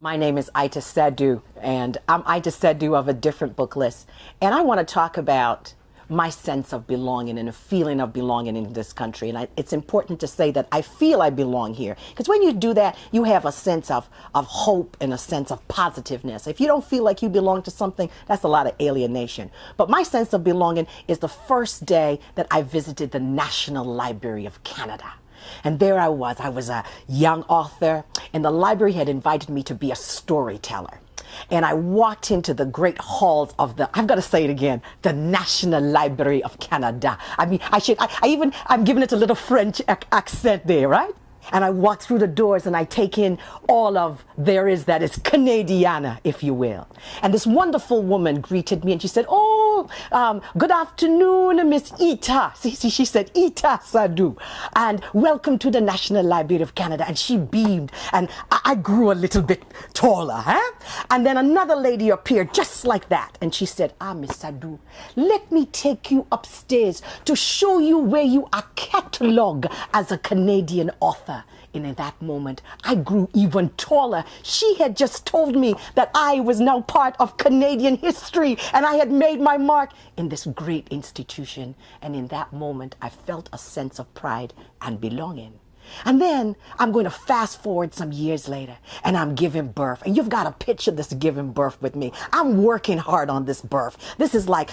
My name is ISadu, and I'm ISadu of a different book list. And I want to talk about my sense of belonging and a feeling of belonging in this country. And it's important to say that I feel I belong here. Because when you do that, you have a sense of hope and a sense of positiveness. If you don't feel like you belong to something, that's a lot of alienation. But my sense of belonging is the first day that I visited the National Library of Canada. And there I was a young author, and the library had invited me to be a storyteller. And I walked into the great halls of I've got to say it again, the National Library of Canada. I mean, I'm giving it a little French accent there, right? And I walk through the doors and I take in all of there is that is Canadiana, if you will. And this wonderful woman greeted me and she said, good afternoon, Miss Ita. See, she said, ISadu. And welcome to the National Library of Canada. And she beamed and I grew a little bit taller, huh? And then another lady appeared just like that. And she said, Miss Sadu, let me take you upstairs to show you where you are cataloged as a Canadian author. And in that moment, I grew even taller. She had just told me that I was now part of Canadian history and I had made my mark in this great institution. And in that moment, I felt a sense of pride and belonging. And then I'm going to fast forward some years later and I'm giving birth. And you've got to picture this giving birth with me. I'm working hard on this birth. This is like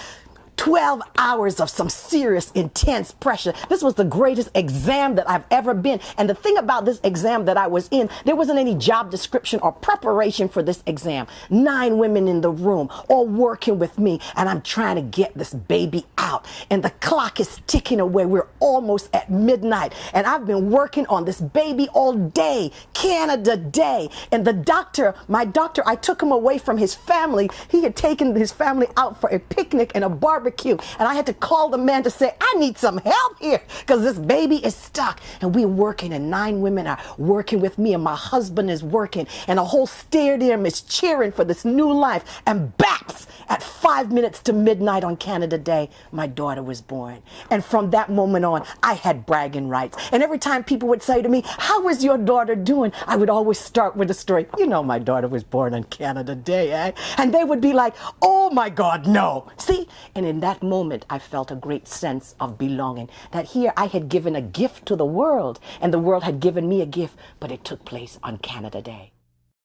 12 hours of some serious, intense pressure. This was the greatest exam that I've ever been. And the thing about this exam that I was in, there wasn't any job description or preparation for this exam. 9 women in the room, all working with me, and I'm trying to get this baby out. And the clock is ticking away. We're almost at midnight. And I've been working on this baby all day, Canada Day. And my doctor, I took him away from his family. He had taken his family out for a picnic and a barbecue. And I had to call the man to say, I need some help here because this baby is stuck. And we're working and 9 women are working with me and my husband is working and a whole stadium is cheering for this new life. And baps, at 5 minutes to midnight on Canada Day, my daughter was born. And from that moment on, I had bragging rights. And every time people would say to me, how is your daughter doing? I would always start with the story. You know, my daughter was born on Canada Day, eh? And they would be like, oh my God, no. See? And in that moment, I felt a great sense of belonging. That here I had given a gift to the world and the world had given me a gift, but it took place on Canada Day.